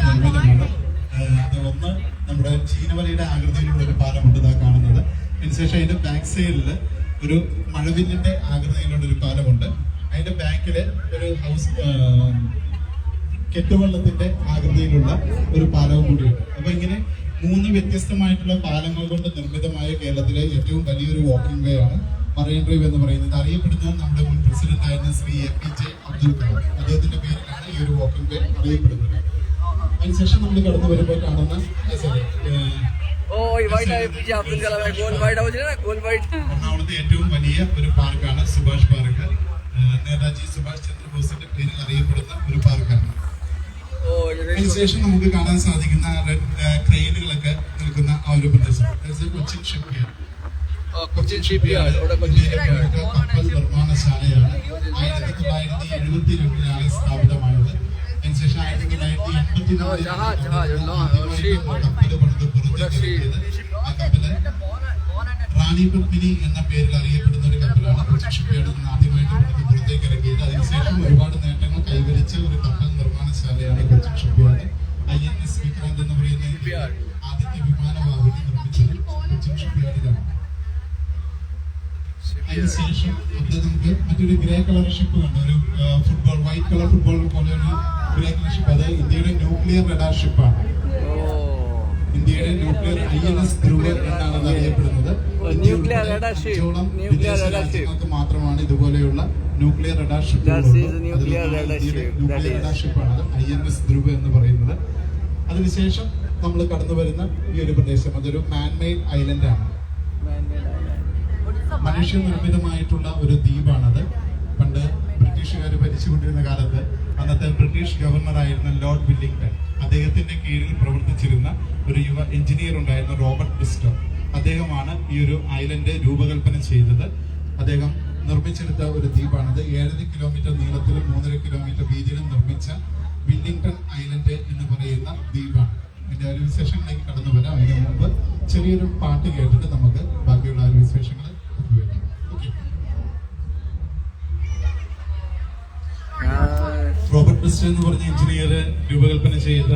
നിർമ്മിതമാണ്. അത് ഒന്ന് നമ്മുടെ ചീനവലയുടെ ആകൃതിയിലുള്ള ഒരു പാലമുണ്ട് ഇതാ കാണുന്നത്. അതിനുശേഷം അതിന്റെ ബാക്ക് സൈഡിൽ ഒരു മഴവില്ലിന്റെ ആകൃതിയിലുള്ള ഒരു പാലമുണ്ട്. അതിന്റെ ബാക്കില് ഒരു ഹൗസ് കെട്ടുവള്ളത്തിന്റെ ആകൃതിയിലുള്ള ഒരു പാലവും കൂടിയുണ്ട്. അപ്പൊ ഇങ്ങനെ 3 വ്യത്യസ്തമായിട്ടുള്ള പാലങ്ങൾ കൊണ്ട് നിർമ്മിതമായ കേരളത്തിലെ ഏറ്റവും വലിയൊരു വാക്കിംഗ് വേ ആണ് മറൈൻ ഡ്രൈവ് എന്ന് പറയുന്നത്. അറിയപ്പെടുന്നത് നമ്മുടെ മുൻ പ്രസിഡന്റ് ആയിരുന്ന ശ്രീ APJ അബ്ദുൽ കലാം, അദ്ദേഹത്തിന്റെ പേരിലാണ് ഈ ഒരു വാക്കിംഗ് വേ അറിയപ്പെടുന്നത്. അതിനുശേഷം നമ്മൾ കടന്നു വരുമ്പോൾ കാണുന്ന എറണാകുളത്തെ ഏറ്റവും വലിയ ഒരു പാർക്കാണ് സുഭാഷ് പാർക്ക്. നേതാജി സുഭാഷ് ചന്ദ്രബോസിന്റെ പേരിൽ അറിയപ്പെടുന്ന ഒരു പാർക്കാണ്. അതിനുശേഷം നമുക്ക് കാണാൻ സാധിക്കുന്ന ക്രെയിനുകളൊക്കെ നിൽക്കുന്ന ആ ഒരു പ്രദേശം കൊച്ചിൻ ഷിപ്പ്യാർഡ്. കപ്പൽ നിർമ്മാണശാലയാണ്. 1972 സ്ഥാപിതമായത്. അതിനുശേഷം 1984 കപ്പല് പണിത് പുറത്തേക്കിറക്കിയത്. ആ കപ്പല് റാണി പത്മിനി എന്ന പേരിൽ അറിയപ്പെടുന്ന ഒരു കപ്പലാണ് കൊച്ചിൻ ഷിപ്പ്യാർഡിൽ നിന്ന് ആദ്യമായിട്ട് പണിത് പുറത്തേക്ക് ഇറക്കിയത്. അതിനുശേഷം ഒരുപാട് നേട്ടങ്ങൾ കൈവരിച്ച ഒരു കപ്പൽ നിർമ്മാണശാലയാണ് കൊച്ചിൻ ഷിപ്പ്യാർഡ്. INS വിക്രാന്ത് എന്ന് പറയുന്ന ആദ്യത്തെ വിമാനവാഹിനി നിർമ്മിച്ചത് കൊച്ചിൻ ഷിപ്പ്യാർഡിലാണ്. അതിനുശേഷം അവിടെ നമുക്ക് മറ്റൊരു ഗ്രേ കളർ ഷിപ്പ് കണ്ടു, ഒരു ഫുട്ബോൾ വൈറ്റ് കളർ ഫുട്ബോൾ പോലെ ഒരു ഗ്രേ കളർ ഷിപ്പ്. അത് ഇന്ത്യയുടെ ന്യൂക്ലിയർ റഡാർ ഷിപ്പാണ്. ഇന്ത്യയുടെ ന്യൂക്ലിയർ INS ധ്രുവ് എന്നാണ് അത് അറിയപ്പെടുന്നത്. വിദേശ രാജ്യങ്ങൾക്ക് മാത്രമാണ് ഇതുപോലെയുള്ള nuclear radar ship. Nuclear radar ഷിപ്പാണ് INS ധ്രുവ് എന്ന് പറയുന്നത്. അതിനുശേഷം നമ്മൾ കടന്നു വരുന്ന ഈ ഒരു പ്രദേശം അതൊരു മാൻമെയ്ഡ് ഐലൻഡ് ആണ്. മനുഷ്യനിർമ്മിതമായിട്ടുള്ള ഒരു ദ്വീപാണത്. പണ്ട് ബ്രിട്ടീഷുകാർ ഭരിച്ചുകൊണ്ടിരുന്ന കാലത്ത് അന്നത്തെ ബ്രിട്ടീഷ് ഗവർണറായിരുന്ന ലോർഡ് വില്ലിംഗ്ടൺ, അദ്ദേഹത്തിന്റെ കീഴിൽ പ്രവർത്തിച്ചിരുന്ന ഒരു യുവ എഞ്ചിനീയർ ഉണ്ടായിരുന്ന റോബർട്ട് ബ്രിസ്റ്റോ, അദ്ദേഹമാണ് ഈ ഒരു ഐലൻഡ് രൂപകൽപ്പന ചെയ്തത്. അദ്ദേഹം നിർമ്മിച്ചെടുത്ത ഒരു ദ്വീപാണത്. 7 കിലോമീറ്റർ നീളത്തിലും 3.5 കിലോമീറ്റർ വീതിയിലും നിർമ്മിച്ച വില്ലിംഗ്ടൺ ഐലൻഡ് എന്ന് പറയുന്ന ദ്വീപാണ്. അതിന്റെ ഒരു വിശേഷങ്ങളിലേക്ക് കടന്നു വരാം. അതിന് മുമ്പ് ചെറിയൊരു പാട്ട് കേട്ടിട്ട് നമുക്ക് ബാക്കിയുള്ള ഒരു വിശേഷങ്ങൾ ഉപയോഗിക്കാം. റോബർട്ട് ബ്രിസ്റ്റോ എന്ന് പറഞ്ഞ എഞ്ചിനീയർ രൂപകൽപ്പന ചെയ്ത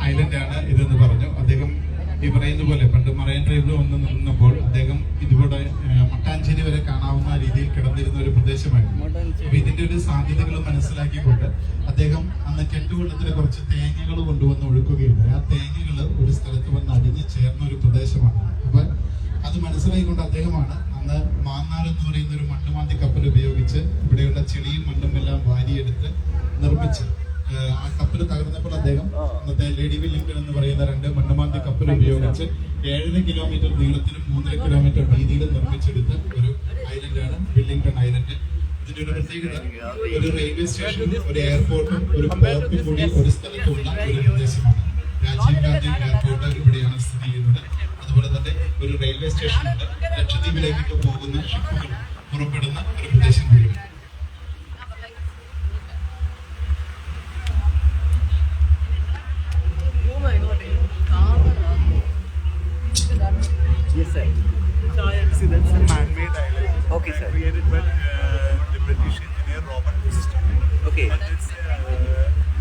ഐലൻഡാണ് ഇതെന്ന് പറഞ്ഞു. അദ്ദേഹം ഈ പറയുന്ന പോലെ പണ്ട് മറൈൻ ഡ്രൈവിൽ വന്ന് നിന്നപ്പോൾ അദ്ദേഹം ഇതുപോലെ മട്ടാഞ്ചേരി വരെ കാണാവുന്ന രീതിയിൽ കിടന്നിരുന്ന ഒരു പ്രദേശമായിരുന്നു. അപ്പൊ ഇതിന്റെ ഒരു സാധ്യതകൾ മനസ്സിലാക്കിക്കൊണ്ട് അദ്ദേഹം അന്ന് കെട്ടുവള്ളത്തിൽ കുറച്ച് തേങ്ങകൾ കൊണ്ടുവന്ന് ഒഴുക്കുകയുണ്ടായി. ആ തേങ്ങകൾ ഒരു സ്ഥലത്ത് വന്ന് അടിഞ്ഞ് ചേർന്ന ഒരു പ്രദേശമാണ്. അപ്പൊ അത് മനസ്സിലാക്കിക്കൊണ്ട് അദ്ദേഹമാണ് അന്ന് മാന്നാർ എന്ന് പറയുന്ന ഒരു മണ്ണുമാന്തി കപ്പൽ ഉപയോഗിച്ച് ഇവിടെയുള്ള ചെളിയും മണ്ണും എല്ലാം വാരിയെടുത്ത് നിർമ്മിച്ച് ആ കപ്പൽ തകർന്നപ്പോൾ അദ്ദേഹം അന്നത്തെ ലേഡി വില്ലിംഗ്ടൺ എന്ന് പറയുന്ന 2 മണ്ണുമാന്തി കപ്പൽ ഉപയോഗിച്ച് 7 കിലോമീറ്റർ നീളത്തിലും 3.5 കിലോമീറ്റർ വീതിയിലും നിർമ്മിച്ചെടുത്ത ഒരു ഐലൻഡാണ് വില്ലിംഗ്ടൺ ഐലൻഡ്. ഇതിന്റെ ഒരു പ്രത്യേകത ഒരു റെയിൽവേ സ്റ്റേഷനും ഒരു എയർപോർട്ടും ഒരു പോർട്ടും കൂടി ഒരു സ്ഥലത്തുള്ള ഒരു പ്രദേശമാണ്. രാജീവ് ഗാന്ധി എയർപോർട്ട് ഇവിടെയാണ് സ്ഥിതി ചെയ്യുന്നത്. അതുപോലെ തന്നെ ഒരു റെയിൽവേ സ്റ്റേഷനുണ്ട്. ലക്ഷദ്വീപിലേക്ക് പോകുന്ന ഷിപ്പുകൾ പുറപ്പെടുന്ന ഒരു പ്രദേശം കൂടിയാണ്. Yes, sir. See, that's a man-made island. Okay, sir. Created by the British engineer Robert Bristol. Okay. And it's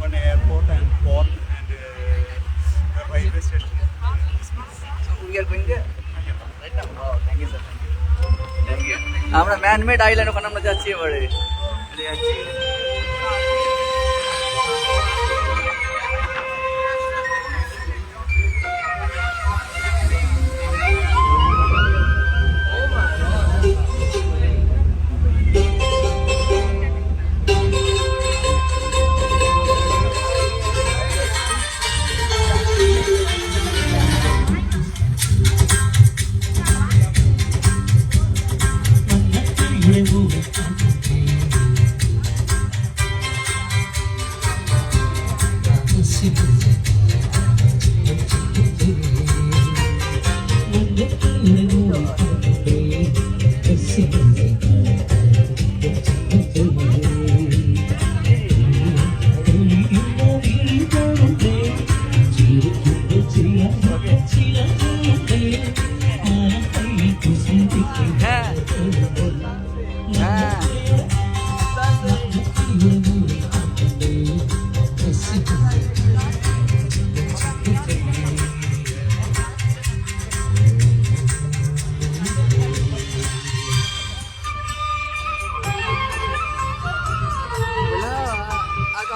one airport and port and a railway station. So we are going there right now. Oh, thank you, sir. Thank you. আমরা man-made island ওখানে আমরা যাচ্ছি এবারে। যাচ্ছি।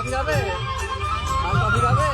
Coffee খাবে? আর coffee খাবে?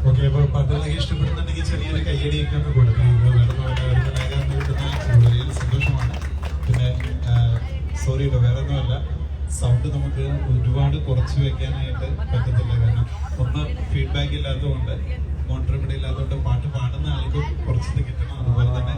Okay, അപ്പോൾ പദ്ധതി ഇഷ്ടപ്പെടുന്നുണ്ടെങ്കിൽ ചെറിയൊരു കയ്യടിയൊക്കെ ഒന്ന് കൊടുക്കാം. വളരെ സന്തോഷമാണ്. പിന്നെ സോറി കേട്ടോ, വേറെ ഒന്നുമല്ല, സൗണ്ട് നമുക്ക് ഒരുപാട് കുറച്ച് വെക്കാനായിട്ട് പറ്റത്തില്ല. കാരണം ഒന്ന് ഫീഡ്ബാക്ക് ഇല്ലാത്തതുകൊണ്ട്, മോണിറ്റർ ഇവിടെ ഇല്ലാത്തതുകൊണ്ട് പാട്ട് പാടുന്ന ആൾക്ക് കുറച്ചത് കിട്ടണം. അതുപോലെ തന്നെ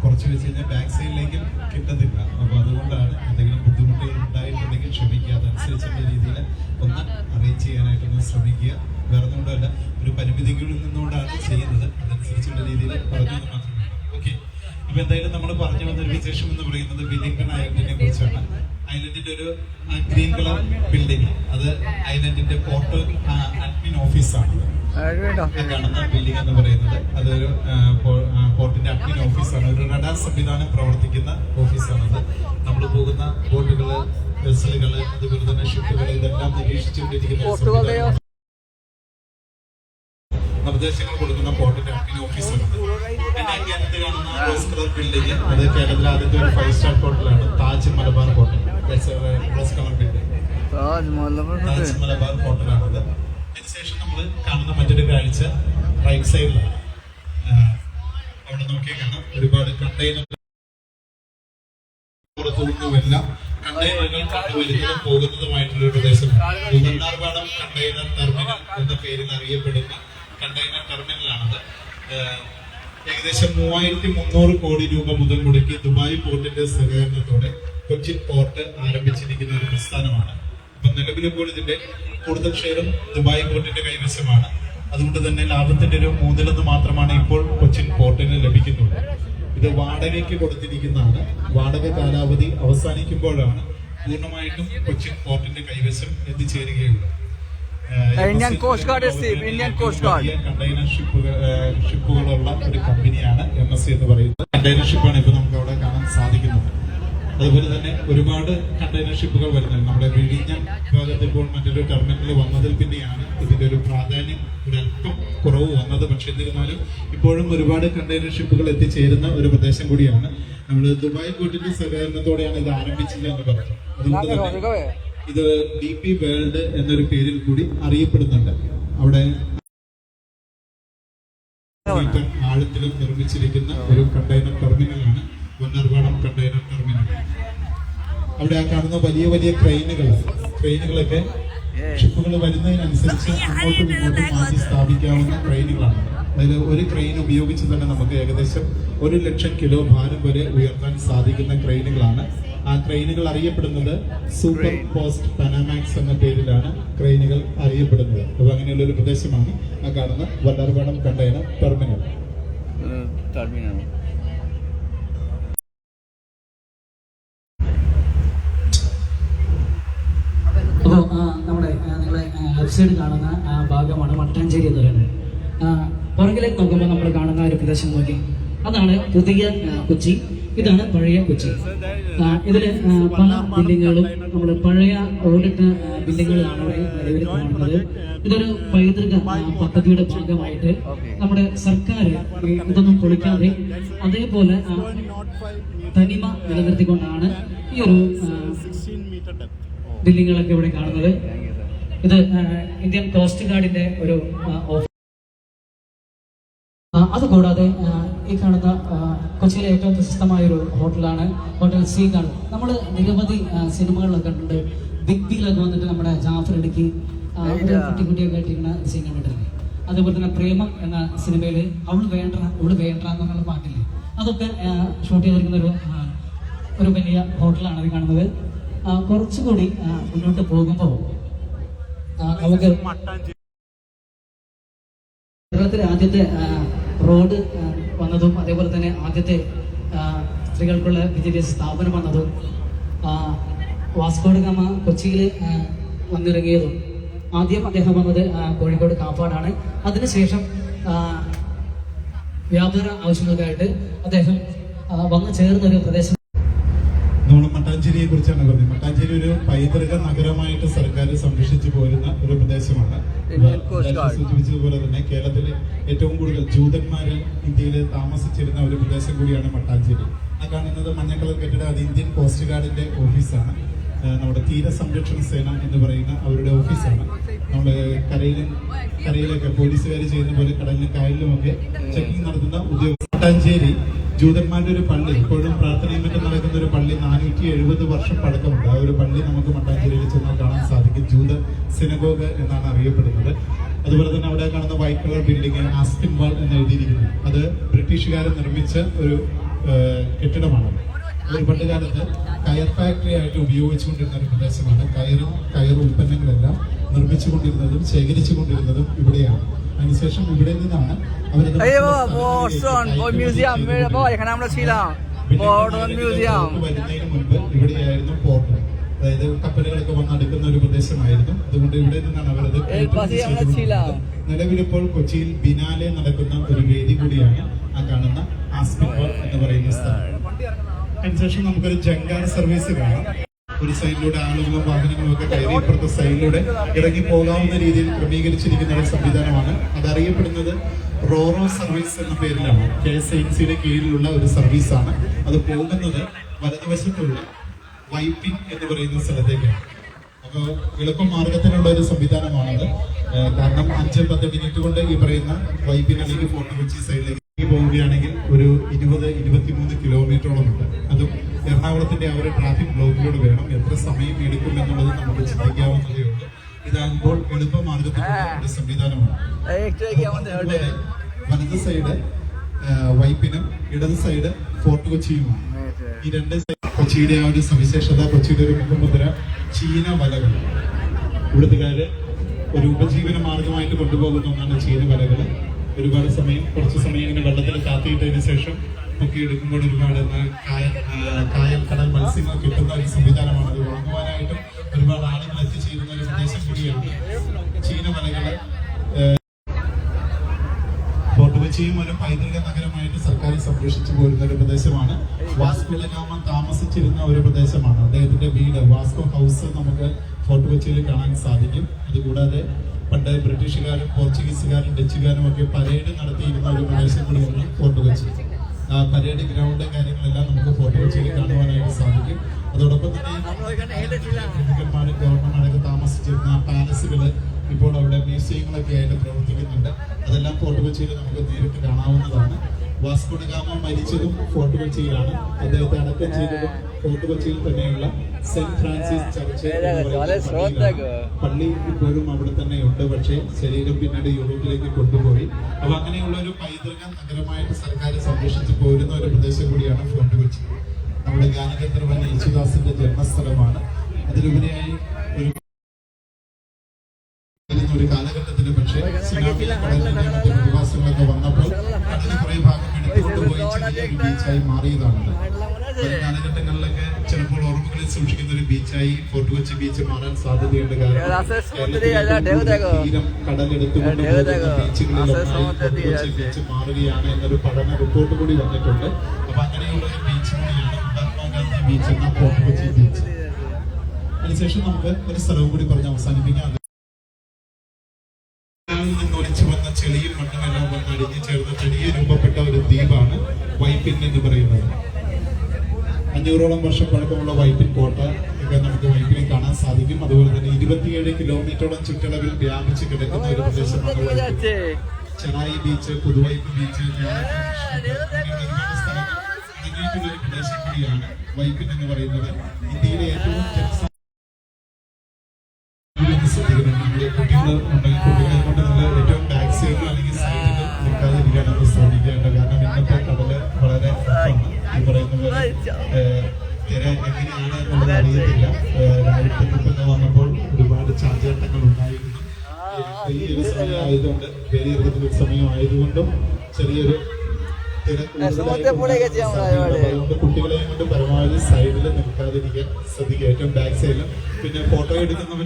കുറച്ച് വെച്ച് കഴിഞ്ഞാൽ ബാക്ക് സൈഡിലേക്ക് കിട്ടത്തില്ല. അപ്പോൾ അതുകൊണ്ടാണ് എന്തെങ്കിലും ബുദ്ധിമുട്ടുകൾ ഉണ്ടായിട്ടുണ്ടെങ്കിൽ ക്ഷമിക്കുക. അതനുസരിച്ചുള്ള രീതിയിൽ ഒന്ന് അറേഞ്ച് ചെയ്യാനായിട്ടൊന്ന് ശ്രമിക്കുക. വേറെ ഒന്നുകൊണ്ടല്ല, ഒരു പരിമിതികളിൽ നിന്നുകൊണ്ടാണ് ചെയ്യുന്നത്. അതനുസരിച്ചുള്ള രീതിയിൽ പറഞ്ഞത് മാത്രമേ. ഓക്കെ, ഇപ്പൊ എന്തായാലും നമ്മൾ പറഞ്ഞു വന്നൊരു വിശേഷം എന്ന് പറയുന്നത് വെല്ലിംഗ്ടൺ ഐലൻഡിനെ കുറിച്ചാണ്. ഐലൻഡിന്റെ ഒരു ഗ്രീൻ കളർ ബിൽഡിംഗ്, അത് ഐലൻഡിന്റെ പോർട്ട് അഡ്മിൻ ഓഫീസാണ്. കാണുന്ന ബിൽഡിംഗ് എന്ന് പറയുന്നത് അതൊരു പോർട്ടിന്റെ അഡ്മിൻ ഓഫീസാണ്. ഒരു റഡാർ സംവിധാനം പ്രവർത്തിക്കുന്ന ഓഫീസാണത്. നമ്മൾ പോകുന്ന ബോട്ടുകൾ വെസലുകൾ, അതുപോലെ തന്നെ ഷിപ്പുകൾ, ഇതെല്ലാം നിരീക്ഷിച്ചുകൊണ്ടിരിക്കുന്ന ഒരു സംവിധാനമാണ്. നിർദ്ദേശങ്ങൾ കൊടുക്കുന്ന പോർട്ടിന്റെ അഡ്മിൻ ഓഫീസറുണ്ട്. എന്റെ കേരളത്തിൽ കാണുന്ന റോസ് കളർ ബിൽഡിംഗ്, അത് കേരളത്തിലെ ആദ്യത്തെ ഒരു 5-സ്റ്റാർ ഹോട്ടലാണ് Taj Malabar hotel. Rose colour building Taj Malabar ഹോട്ടലാണത്. അതിനുശേഷം നമ്മൾ കാണുന്ന മറ്റൊരു കാഴ്ച റൈറ്റ് സൈഡിലാണ്. അവിടെ നോക്കിയാൽ കാണാം ഒരുപാട് കണ്ടെയ്നർ പുറത്തുനിന്നുമെല്ലാം കണ്ടെയ്നറുകൾ കൊണ്ടുവരുന്നതും പോകുന്നതുമായിട്ടുള്ള ഒരു പ്രദേശമാണ്. മണ്ണാർക്കാടം കണ്ടെയ്നർ ടെർമിനൽ എന്ന പേരിൽ അറിയപ്പെടുന്ന കണ്ടെയ്നർ ടെർമിനലാണത്. ഏകദേശം 3300 കോടി രൂപ മുതൽ മുടക്കി ദുബായ് പോർട്ടിന്റെ സഹകരണത്തോടെ കൊച്ചിൻ പോർട്ട് ആരംഭിച്ചിരിക്കുന്ന ഒരു പ്രസ്ഥാനമാണ്. അപ്പൊ നിലവിലിപ്പോൾ ഇതിന്റെ കൂടുതൽ ഷെയറും ദുബായ് പോർട്ടിന്റെ കൈവശമാണ്. അതുകൊണ്ട് തന്നെ ലാഭത്തിന്റെ ഒരു 3 മാത്രമാണ് ഇപ്പോൾ കൊച്ചിൻ പോർട്ടിന് ലഭിക്കുന്നുള്ളൂ. ഇത് വാടകയ്ക്ക് കൊടുത്തിരിക്കുന്നതാണ്. വാടക കാലാവധി അവസാനിക്കുമ്പോഴാണ് പൂർണ്ണമായിട്ടും കൊച്ചിൻ പോർട്ടിന്റെ കൈവശം എത്തിച്ചേരുകയുള്ളൂ. Indian coast guard Indian coast guard container ഷിപ്പുകളുള്ള ഒരു കമ്പനിയാണ് MSC എന്ന് പറയുന്നത്. കണ്ടെയ്നർ ഷിപ്പാണ് ഇപ്പൊ നമുക്ക് അവിടെ കാണാൻ സാധിക്കുന്നത്. അതുപോലെ തന്നെ ഒരുപാട് കണ്ടെയ്നർ ഷിപ്പുകൾ വരുന്നുണ്ട്. നമ്മുടെ വിഴിഞ്ഞം ഭാഗത്ത് ഇപ്പോൾ മറ്റൊരു ടെർമിനൽ വന്നതിൽ പിന്നെയാണ് ഇതിന്റെ ഒരു പ്രാധാന്യം ഒരല്പം കുറവ് വന്നത്. പക്ഷെ എന്നിരുന്നാലും ഇപ്പോഴും ഒരുപാട് കണ്ടെയ്നർ ഷിപ്പുകൾ എത്തിച്ചേരുന്ന ഒരു പ്രദേശം കൂടിയാണ്. നമ്മൾ ദുബായ് പോർട്ടിന്റെ സഹകരണത്തോടെയാണ് ഇത് ആരംഭിച്ചത് എന്ന് പറഞ്ഞു. അതുകൊണ്ട് തന്നെ ഇത് DP വേൾഡ് എന്നൊരു പേരിൽ കൂടി അറിയപ്പെടുന്നുണ്ട്. അവിടെ ആഴത്തിലും നിർമ്മിച്ചിരിക്കുന്ന ഒരു കണ്ടെയ്നർ ടെർമിനലാണ് മണ്ണാർക്കാടം കണ്ടെയ്നർ ടെർമിനൽ. അവിടെ ആ കാണുന്ന വലിയ വലിയ ക്രെയിനുകളൊക്കെ ഷിപ്പുകൾ വരുന്നതിനനുസരിച്ച് അങ്ങോട്ടും ഇങ്ങോട്ടും മാറ്റി സ്ഥാപിക്കാവുന്ന ക്രെയിനുകളാണ്. അതിൽ ഒരു ക്രെയിൻ ഉപയോഗിച്ച് തന്നെ നമുക്ക് ഏകദേശം 1,00,000 കിലോ ഭാരം വരെ ഉയർത്താൻ സാധിക്കുന്ന ക്രെയിനുകളാണ്. ആ ക്രെയിനുകൾ അറിയപ്പെടുന്നത് സൂപ്പർ പോസ്റ്റ് പനാമാക്സ് എന്ന പേരിലാണ് ക്രെയിനുകൾ അറിയപ്പെടുന്നത്. അപ്പൊ അങ്ങനെയുള്ള ഒരു പ്രദേശമാണ് ആ കാണുന്ന വല്ലാർപാടം കണ്ടെയ്നർ ടെർമിനൽ. അപ്പോൾ നമ്മുടെ നിങ്ങളെ ലെഫ്റ്റ് സൈഡ് കാണുന്ന ഭാഗമാണ് മട്ടാഞ്ചേരി എന്ന് പറയുന്നത്. പുറകിലേക്ക് നോക്കുമ്പോൾ നമ്മൾ കാണുന്ന ഒരു പ്രദേശം നോക്കി, അതാണ് പുതിയ കൊച്ചി, ഇതാണ് പഴയ കൊച്ചി. ഇതില് പല ബിൽഡിങ്ങുകളും നമ്മൾ പഴയ ഓടിട്ട ബിൽഡിങ്ങുകളാണ് ഇവിടെ നിലവിൽ കാണുന്നത്. ഇതൊരു പൈതൃക പദ്ധതിയുടെ ഭാഗമായിട്ട് നമ്മുടെ സർക്കാർ ഇതൊന്നും പൊളിക്കാതെ അതേപോലെ തനിമ നിലനിർത്തിക്കൊണ്ടാണ് ഈ ഒരു ബിൽഡിങ്ങുകളൊക്കെ ഇവിടെ കാണുന്നത്. ഇത് ഇന്ത്യൻ കോസ്റ്റ് ഗാർഡിന്റെ ഒരു ഓഫീസ്. അതുകൂടാതെ ഈ കാണുന്ന കൊച്ചിയിലെ ഏറ്റവും പ്രശസ്തമായ ഒരു ഹോട്ടലാണ് ഹോട്ടൽ സീഗൺ. നമ്മൾ നിരവധി സിനിമകളിലൊക്കെ കണ്ടിട്ടുണ്ട്. ബിഗ് ബിയിലൊക്കെ വന്നിട്ട് നമ്മുടെ ജാഫർ ഇടുക്കി കുട്ടിയൊക്കെ ആയിട്ടിരിക്കുന്ന സീൻ കണ്ടിട്ടില്ലേ? അതേപോലെ തന്നെ പ്രേമം എന്ന സിനിമയിൽ അവള് വേണ്ട എന്നുള്ള പാട്ടില്ലേ, അതൊക്കെ ഷൂട്ട് ചെയ്തിരിക്കുന്ന ഒരു വലിയ ഹോട്ടലാണ് ഇത് കാണുന്നത്. കുറച്ചുകൂടി മുന്നോട്ട് പോകുമ്പോൾ നമുക്ക് കേരളത്തിലെ ആദ്യത്തെ റോഡ് വന്നതും അതേപോലെ തന്നെ ആദ്യത്തെ സ്ത്രീകൾക്കുള്ള വിദ്യാഭ്യാസ സ്ഥാപനം വന്നതും വാസ്കോഡ ഗാമ കൊച്ചിയിൽ വന്നിറങ്ങിയതും ആദ്യം അദ്ദേഹം വന്നത് കോഴിക്കോട് കാപ്പാടാണ്. അതിനുശേഷം വ്യാപാര ആവശ്യങ്ങൾക്കായിട്ട് അദ്ദേഹം വന്നു ചേർന്നൊരു പ്രദേശം. നമ്മൾ മട്ടാഞ്ചേരിയെ കുറിച്ചാണ് പറഞ്ഞത്. മട്ടാഞ്ചേരി ഒരു പൈതൃക നഗരമായിട്ട് സർക്കാർ സംരക്ഷിച്ചു പോരുന്ന ഒരു പ്രദേശമാണ്. സൂചിപ്പിച്ചതുപോലെ തന്നെ കേരളത്തിലെ ഏറ്റവും കൂടുതൽ ജൂതന്മാര് ഇന്ത്യയിൽ താമസിച്ചിരുന്ന ഒരു പ്രദേശം കൂടിയാണ് മട്ടാഞ്ചേരി. ആ കാണുന്നത് മഞ്ഞ കളർ കെട്ടിടം, അത് ഇന്ത്യൻ കോസ്റ്റ് ഗാർഡിന്റെ ഓഫീസാണ്. നമ്മുടെ തീര സംരക്ഷണ സേന എന്ന് പറയുന്ന അവരുടെ ഓഫീസാണ്. നമ്മുടെ കരയിലൊക്കെ പോലീസുകാർ ചെയ്യുന്ന പോലെ കടലിലും കായലിലുമൊക്കെ ചെക്കിംഗ് നടത്തുന്ന ഉദ്യോഗസ്ഥ. മട്ടാഞ്ചേരി ജൂതന്മാരുടെ ഒരു പള്ളി, ഇപ്പോഴും പ്രാർത്ഥനയും മറ്റും നടക്കുന്ന ഒരു പള്ളി, 470 വർഷം പഴക്കമുണ്ട്. ആ ഒരു പള്ളി നമുക്ക് മട്ടാഞ്ചേരിയിൽ ചെന്നാൽ കാണാൻ സാധിക്കും. ജൂത സിനഗോഗ് എന്നാണ് അറിയപ്പെടുന്നത്. അതുപോലെ തന്നെ അവിടെ കാണുന്ന വൈറ്റ് കളർ ബിൽഡിംഗ് ആസ്പിൻ വാൾ എന്ന് എഴുതിയിരിക്കുന്നു. അത് ബ്രിട്ടീഷുകാർ നിർമ്മിച്ച ഒരു കെട്ടിടമാണ്. ഒരു പണ്ട് കാലത്ത് കയർ ഫാക്ടറി ആയിട്ട് ഉപയോഗിച്ചുകൊണ്ടിരുന്ന ഒരു പ്രദേശമാണ്. കയർ ഉൽപ്പന്നങ്ങളെല്ലാം നിർമ്മിച്ചുകൊണ്ടിരുന്നതും ശേഖരിച്ചുകൊണ്ടിരുന്നതും ഇവിടെയാണ്. അതിനുശേഷം ഇവിടെ നിന്നാണ് വരുന്നതിന് മുൻപ് ഇവിടെയായിരുന്നു പോർട്ട്. അതായത് കപ്പലുകളൊക്കെ വന്നെടുക്കുന്ന ഒരു പ്രദേശമായിരുന്നു. അതുകൊണ്ട് ഇവിടെ നിന്നാണ് അവരത്. നിലവിലിപ്പോൾ കൊച്ചിയിൽ ബിനാലെ നടക്കുന്ന ഒരു വേദി കൂടിയാണ് ആ കാണുന്ന ആസ്പിൻ വാൾ എന്ന് പറയുന്ന സ്ഥലം. അതിനുശേഷം നമുക്കൊരു ജങ്കാർ സർവീസ് കാണാം. ഒരു സൈഡിലൂടെ ആളുകളും വാഹനങ്ങളും ഒക്കെ കയറി ഇപ്പുറത്തെ സൈഡിലൂടെ ഇറങ്ങി പോകാവുന്ന രീതിയിൽ ക്രമീകരിച്ചിരിക്കുന്ന ഒരു സംവിധാനമാണ്. അതറിയപ്പെടുന്നത് റോറോ സർവീസ് എന്ന പേരിലാണ്. KSINCയുടെ കീഴിലുള്ള ഒരു സർവീസാണ്. അത് പോകുന്നത് വലതുവശത്തുള്ള വൈപ്പിൻ എന്ന് പറയുന്ന സ്ഥലത്തേക്കാണ്. അപ്പോൾ എളുപ്പമാർഗത്തിനുള്ള ഒരു സംവിധാനമാണത്. കാരണം 5-10 മിനിറ്റ് കൊണ്ട് ഈ പറയുന്ന വൈപ്പിൻ അല്ലെങ്കിൽ ഫോർട്ട് കൊച്ചി സൈഡിലേക്ക് പോവുകയാണെങ്കിൽ ഒരു 20-23 കിലോമീറ്ററോളം ഉണ്ട്. അതും എറണാകുളത്തിന്റെ ആ ഒരു ട്രാഫിക് ബ്ലോക്കിലൂടെ വേണം. എത്ര സമയം എടുക്കും എന്നുള്ളത് നമുക്ക് ചിന്തിക്കാവുന്നതേ ഉള്ളൂ. ഇതാകുമ്പോൾ എളുപ്പമാർഗത്തിലുള്ള ഒരു സംവിധാനമാണ്. വലത് സൈഡ് വൈപ്പിനും ഇടത് സൈഡ് ഫോർട്ട് കൊച്ചിയുമാണ്. ഈ രണ്ട് കൊച്ചിയുടെ ആ ഒരു സവിശേഷത, കൊച്ചിയുടെ ഒരു മുഖമുദ്ര ചീന വലകൾ. ഇവിടുത്തുകാര് ഒരു ഉപജീവന മാർഗമായിട്ട് കൊണ്ടുപോകുന്ന ഒന്നാണ് ചീന വലകൾ. ഒരുപാട് സമയം, കുറച്ച് സമയം ഇങ്ങനെ വെള്ളത്തിൽ കാത്തിയിട്ടതിന് ശേഷം പൊക്കിയെടുക്കുമ്പോൾ ഒരുപാട് കായൽ കടൽ മത്സ്യങ്ങൾ കിട്ടുന്ന ഒരു സംവിധാനമാണ്. അത് വാങ്ങുവാനായിട്ടും ഒരുപാട് ആളുകൾ എത്തിച്ചേരുന്ന ഒരു പ്രദേശം കൂടിയാണ് ചീന വലകള്. ഫോർട്ട് കൊച്ചിയും ഒരു പൈതൃക നഗരമായിട്ട് സർക്കാർ സംരക്ഷിച്ചു പോരുന്ന ഒരു പ്രദേശമാണ്. വാസ്കോ ഡ ഗാമ താമസിച്ചിരുന്ന ഒരു പ്രദേശമാണ്. അദ്ദേഹത്തിന്റെ വീട് വാസ്കോ ഹൗസ് നമുക്ക് ഫോർട്ട് കൊച്ചിയിൽ കാണാൻ സാധിക്കും. അതുകൂടാതെ പണ്ട് ബ്രിട്ടീഷുകാരും പോർച്ചുഗീസുകാരും ഡച്ചുകാരും ഒക്കെ പരേഡ് നടത്തിയിരുന്ന ഒരു പ്രദേശം കൂടിയാണ് ഫോർട്ട് കൊച്ചി. ആ പരേഡ് ഗ്രൗണ്ട് കാര്യങ്ങളെല്ലാം നമുക്ക് ഫോർട്ട് കൊച്ചിയിൽ കാണുവാനായിട്ട് സാധിക്കും. അതോടൊപ്പം തന്നെ പ്രമുഖന്മാരും ഗവർണർമാരൊക്കെ താമസിച്ചിരുന്ന പാലസുകള് ഇപ്പോൾ അവിടെ മ്യൂസിയങ്ങളൊക്കെ ആയിട്ട് പ്രവർത്തിക്കുന്നുണ്ട്. അതെല്ലാം ഫോർട്ട് കൊച്ചിയിൽ നമുക്ക് നേരിട്ട് കാണാവുന്നതാണ്. വാസ്കോ ഡ ഗാമ മരിച്ചതും ഫോർട്ട് കൊച്ചിയിലാണ്. അദ്ദേഹത്തെ അടക്കം ചെയ്തതും ഫോർട്ട് കൊച്ചിയിൽ തന്നെയുള്ള സെന്റ് ഫ്രാൻസിസ് ചർച്ച് പള്ളി ഇപ്പോഴും അവിടെ തന്നെ ഉണ്ട്. പക്ഷേ ശരീരം പിന്നീട് യൂറോപ്പിലേക്ക് കൊണ്ടുപോയി. അപ്പൊ അങ്ങനെയുള്ള ഒരു പൈതൃക നഗരമായിട്ട് സർക്കാർ സംരക്ഷിച്ചു പോരുന്ന ഒരു പ്രദേശം കൂടിയാണ് ഫോർട്ട് കൊച്ചി. നമ്മുടെ ഗാനഗന്ധർവൻ യേശുദാസിന്റെ ജന്മസ്ഥലമാണ്. അതിലുപരിയായി ഒരു കാലഘട്ടത്തിൽ പക്ഷേ സുനാമി കടലിന്റെ മറ്റു പ്രതിഭാസങ്ങളൊക്കെ വന്നപ്പോൾ കടലിൽ കുറെ ഭാഗം എടുത്തുകൊണ്ടുപോയി ചെറിയൊരു ബീച്ചായി മാറിയതാണ്. വരും കാലഘട്ടങ്ങളിലൊക്കെ ചിലപ്പോൾ ഓർമ്മകളിൽ സൂക്ഷിക്കുന്ന ഒരു ബീച്ചായി ഫോർട്ട് കൊച്ചി ബീച്ച് മാറാൻ സാധ്യതയുണ്ട്. കാരണം തീരം കടലെടുത്തുകൊണ്ട് ബീച്ചുകളിൽ ബീച്ച് മാറുകയാണ് എന്നൊരു പഠന റിപ്പോർട്ട് കൂടി വന്നിട്ടുണ്ട്. അപ്പൊ അങ്ങനെയുള്ള ഒരു ബീച്ച് കൂടിയാണ് മഹാത്മാഗാന്ധി ബീച്ച് എന്ന ഫോർട്ട് കൊച്ചി ബീച്ച്. അതിനുശേഷം നമുക്ക് ഒരു സ്ഥലവും കൂടി പറഞ്ഞ് അവസാനിപ്പിക്കാം. നിന്ന് ഒലിച്ചു വന്ന ചെളിയും മണ്ണും എല്ലാം വന്ന് അടിഞ്ഞു ചേർന്ന് തനിയെ രൂപപ്പെട്ട ഒരു ദ്വീപാണ് വൈപ്പിൻ എന്ന് പറയുന്നത്. 500ഓളം വർഷം പഴക്കമുള്ള വൈപ്പിൻ കോട്ട ഒക്കെ നമുക്ക് വൈപ്പിനെ കാണാൻ സാധിക്കും. അതുപോലെ തന്നെ 27 കിലോമീറ്ററോളം ചുറ്റളവിൽ വ്യാപിച്ച് കിടക്കുന്ന ഒരു പ്രദേശമാണ് വൈപ്പിൻ. ചെറായി ബീച്ച്, പുതുവൈപ്പ് ബീച്ച്, ഒരുപാട് സ്ഥലങ്ങൾ അടങ്ങിയിട്ടുള്ള ഒരു പ്രദേശം കൂടിയാണ് വൈപ്പിൻ എന്ന് പറയുന്നത്. ഇന്ത്യയിലെ ഏറ്റവും കുട്ടികളെ കൊണ്ട് നിങ്ങൾ ഏറ്റവും ബാക്ക് സൈഡിൽ അല്ലെങ്കിൽ സൈഡിൽ നിൽക്കാതിരിക്കാനൊന്ന് ശ്രമിക്കേണ്ട. കാരണം ഇന്നത്തെ കടല് വളരെ ഈ പറയുന്ന പോലെ തിര എങ്ങനെയാണ് എന്നുള്ളത് അറിയത്തില്ല. രാവിലത്തെ ട്രിപ്പൊക്കെ വന്നപ്പോൾ ഒരുപാട് ചാഞ്ചാട്ടങ്ങൾ ഉണ്ടായിരുന്നു. ഈ ഒരു സമയം ആയതുകൊണ്ട് വേലിയിറക്കത്തിന്റെ ഒരു സമയം ആയതുകൊണ്ടും ചെറിയൊരു തിര അതുകൊണ്ട് കുട്ടികളെയും കൊണ്ട് പരമാവധി സൈഡിൽ നിൽക്കാതിരിക്കാൻ ശ്രദ്ധിക്കുക. ഏറ്റവും ബാക്ക് സൈഡിലും പിന്നെ ഫോട്ടോ എടുക്കുന്നവർ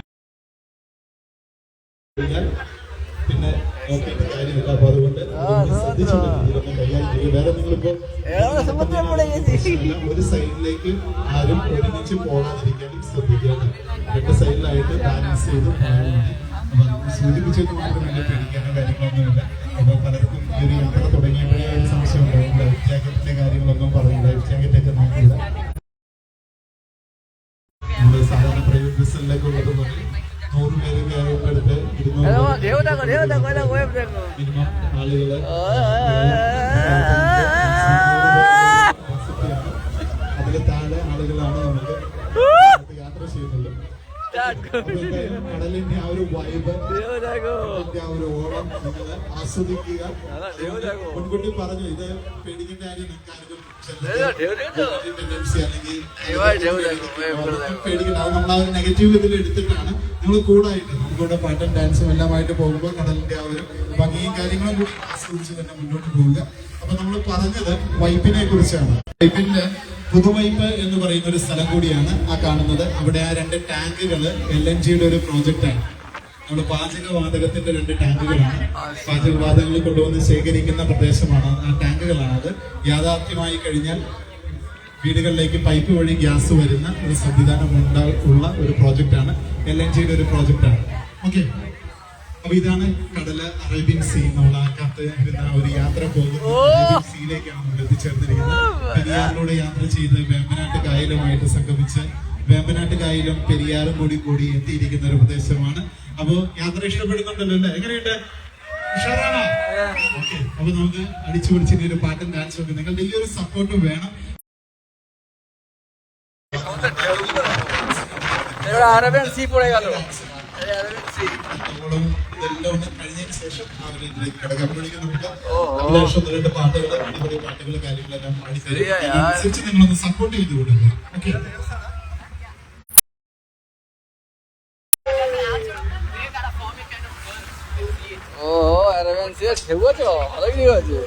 പിന്നെ നോക്കിയിട്ട് കാര്യമില്ല. അപ്പൊ അതുകൊണ്ട് ശ്രദ്ധിച്ചൊന്നും കൈകാര്യം ചെയ്യുക. വേറെ നിങ്ങളിപ്പോ ഒരു സൈഡിലേക്ക് ആരും ഒരുമിച്ച് പോകാതിരിക്കാനും ശ്രദ്ധിക്കുക. 2 സൈഡിലായിട്ട് ബാലൻസ് ചെയ്ത് പോകാനാണ്. അപ്പൊ സൂചിപ്പിച്ചത് മാത്രം എന്നെ പേടിക്കാനോ കാര്യങ്ങളൊന്നുമില്ല. അപ്പൊ പലർക്കും ഈ ഒരു യാത്ര തുടങ്ങിയപ്പോഴേ ഒരു സംശയം ഉണ്ടാവും. ലൈഫ് ജാക്കറ്റിന്റെ കാര്യങ്ങളൊന്നും പറയും. ലൈഫ് ജാക്കറ്റൊക്കെ നോക്കില്ല. നമ്മള് സാധാരണ പ്രൈവറ്റ് ബസ്സിലേക്ക് ഉള്ളത് പോലെ 100 പേര് കയറുന്നിടത്ത് 200 മിനിമം ആളുകള് അതില് താഴെ ആളുകളാണ് നമുക്ക് യാത്ര ചെയ്യുന്നത്. കടലിന്റെ ആ ഒരു വൈബ്, ആ ഒരു ഓളം നിങ്ങൾ ആസ്വദിക്കുക. മുൻകൂട്ടി പറഞ്ഞു ഇത് പേടിക്കേണ്ട കാര്യം പേടിക്കേണ്ട. അത് നമ്മൾ ആ ഒരു നെഗറ്റീവ് ഇതിൽ എടുത്തിട്ടാണ് നിങ്ങൾ കൂടായിട്ട് നമുക്കിവിടെ പാട്ടും ഡാൻസും എല്ലാമായിട്ട് പോകുമ്പോൾ കടലിന്റെ ആ ഒരു ഭംഗിയും കാര്യങ്ങളും കൂടി ആസ്വദിച്ച് തന്നെ മുന്നോട്ട് പോവുക. അപ്പൊ നമ്മൾ പറഞ്ഞത് വൈപ്പിനെ കുറിച്ചാണ്. വൈപ്പിന്റെ പുതുവൈപ്പ് എന്ന് പറയുന്ന ഒരു സ്ഥലം കൂടിയാണ് ആ കാണുന്നത്. അവിടെ ആ 2 ടാങ്കുകൾ LNGയുടെ ഒരു പ്രോജക്റ്റാണ്. നമ്മുടെ പാചകവാതകത്തിന്റെ 2 ടാങ്കുകളാണ്. പാചകവാതകങ്ങൾ കൊണ്ടുവന്ന് ശേഖരിക്കുന്ന പ്രദേശമാണ്. ആ ടാങ്കുകളാണ്. അത് യാഥാർത്ഥ്യമായി കഴിഞ്ഞാൽ വീടുകളിലേക്ക് പൈപ്പ് വഴി ഗ്യാസ് വരുന്ന ഒരു സംവിധാനം ഉള്ള ഒരു പ്രോജക്റ്റാണ്. LNGയുടെ ഒരു പ്രോജക്റ്റാണ്. ഓക്കെ, അപ്പൊ ഇതാണ് കടല്, അറേബ്യൻ സീ. നമ്മൾ ആ കാത്തിരുന്ന ഒരു യാത്ര പോകുന്നത് അറേബ്യൻ സീയിലേക്കാണ് നമ്മൾ എത്തിച്ചേർന്നിരിക്കുന്നത്. പെരിയാറിലൂടെ യാത്ര ചെയ്ത് വേമ്പനാട്ട് കായലുമായിട്ട് സംഗമിച്ച് വേമ്പനാട്ട് കായലും പെരിയാറും കൂടി എത്തിയിരിക്കുന്ന ഒരു പ്രദേശമാണ്. അപ്പൊ യാത്ര ഇഷ്ടപ്പെടുന്നുണ്ടല്ലോ അല്ലേ? എങ്ങനെയുണ്ട്? ഉഷാറാണോ? ഓക്കെ, അപ്പൊ നമുക്ക് അടിച്ചു പൊളിച്ചിട്ട് ഒരു പാട്ടും ഡാൻസും ഒക്കെ നിങ്ങളുടെ ഈ ഒരു സപ്പോർട്ട് വേണം. അറേബ്യൻ സീ പോയി ഗেল ഇതെല്ലാം ഒന്ന് കഴിഞ്ഞതിന് ശേഷം അവരിലേക്ക് കിടക്കുമ്പോഴേക്കും നമുക്ക് അത്യാവശ്യം 1-2 പാട്ടുകൾ, അടിപൊളി പാട്ടുകൾ, കാര്യങ്ങളെല്ലാം പാടിത്തരും. അതിനനുസരിച്ച് നിങ്ങളൊന്ന് സപ്പോർട്ട് ചെയ്ത് കൊടുക്കുക. ഓക്കെ, আরএবিয়ান সি ঢেউছে ভালোই ঢেউছে।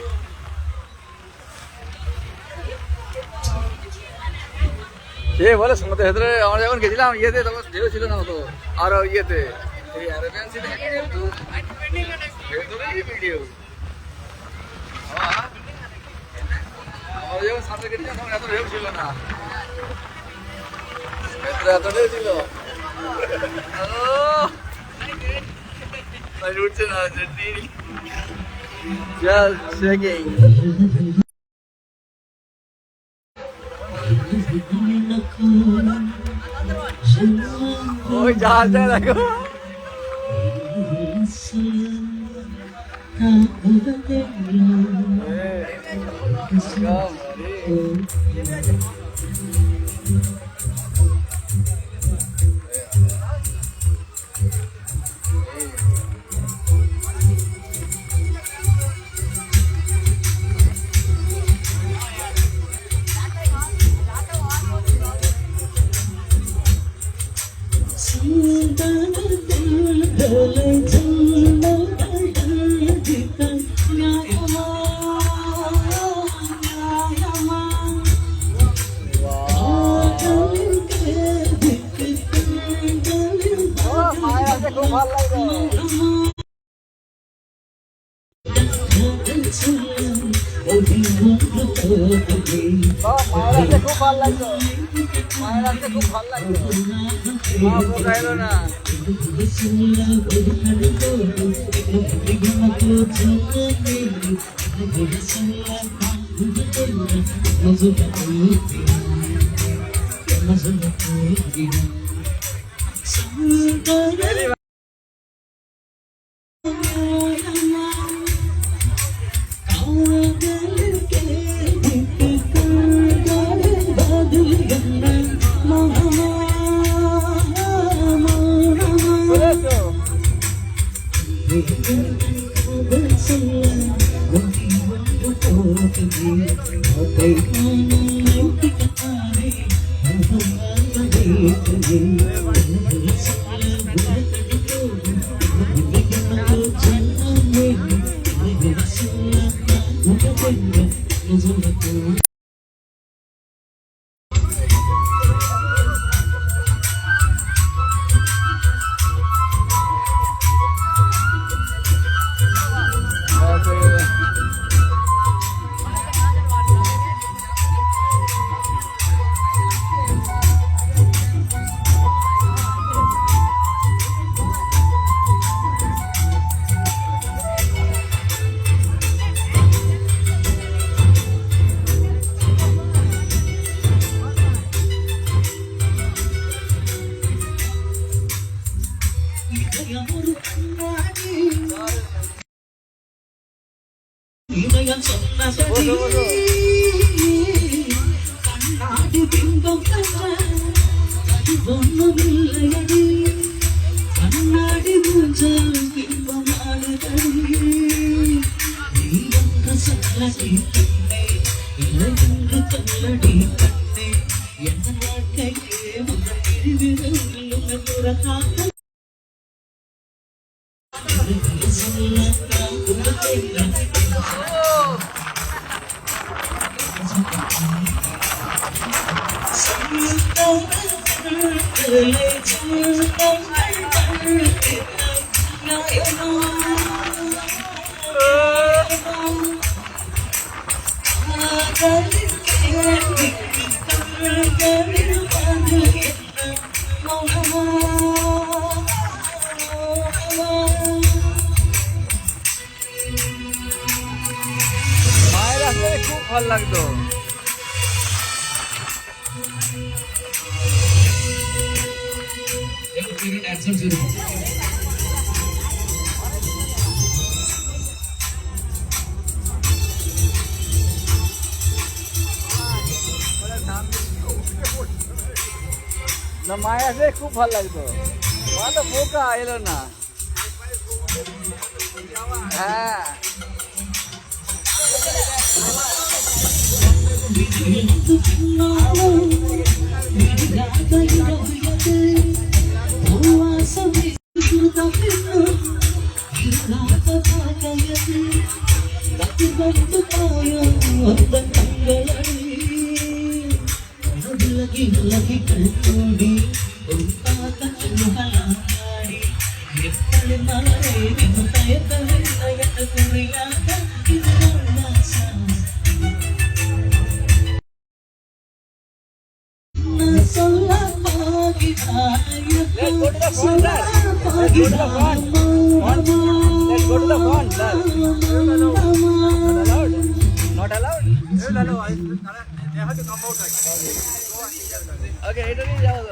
সে বলে সমুদ্রের ভেতরে আমরা যখন গেছিলাম ইয়েতে তখন ঢেউ ছিল না তো, আর ইয়েতে এই আরএবিয়ান সি ভেতরেই ভিডিও। আমরা যখন সাঁতার কেটেছিলাম তখন এত ঢেউ ছিল না, ভেতরে এত ঢেউ ছিল। উঠছে না, just checking. ওই জাহাজটা দেখো। মায়ের খুব ভালো লাগতো, মায়ের আসতে খুব ভালো লাগতো। মা বোঝাইল না। Thank you. ভালো লাগতো। না মায়া আছে খুব ভালো লাগতো, মা তো বোকা এলো না। হ্যাঁ lagi kembali untuk halari எப்படி மலரே நின்று தயத்தவே தயத்த குறியாக not allowed. They have to come out like that. Okay, it is all.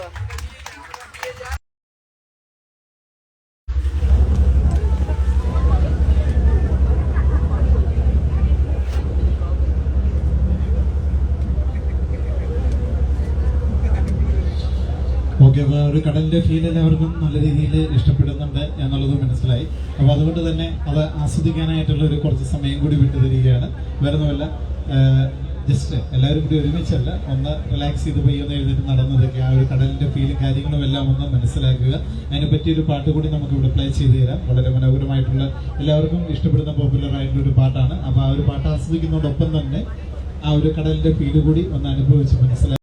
Okay, അപ്പോൾ ഒരു കടലിന്റെ ഫീൽ എല്ലാവർക്കും നല്ല രീതിയിൽ ഇഷ്ടപ്പെടുന്നുണ്ട് എന്നുള്ളത് മനസ്സിലായി. അപ്പോൾ അതുകൊണ്ട് തന്നെ അത് ആസ്വദിക്കാനായിട്ടുള്ള ഒരു കുറച്ച് സമയം കൂടി വിട്ടുതരികയാണ്. വേറെ ഒന്നുമല്ല, ജസ്റ്റ് എല്ലാവരും കൂടി ഒരുമിച്ചല്ല, ഒന്ന് റിലാക്സ് ചെയ്ത് പോയി എഴുന്നേറ്റ് നടന്നതൊക്കെ ആ ഒരു കടലിന്റെ ഫീലും കാര്യങ്ങളും എല്ലാം ഒന്ന് മനസ്സിലാക്കുക. അതിനെ പറ്റിയൊരു പാട്ട് കൂടി നമുക്ക് ഇവിടെ പ്ലേ ചെയ്ത് തരാം. വളരെ മനോഹരമായിട്ടുള്ള, എല്ലാവർക്കും ഇഷ്ടപ്പെടുന്ന പോപ്പുലർ ആയിട്ടുള്ള ഒരു പാട്ടാണ്. അപ്പോൾ ആ ഒരു പാട്ട് ആസ്വദിക്കുന്നതോടൊപ്പം തന്നെ ആ ഒരു കടലിന്റെ ഫീല് കൂടി ഒന്ന് അനുഭവിച്ച് മനസ്സിലാക്കുക.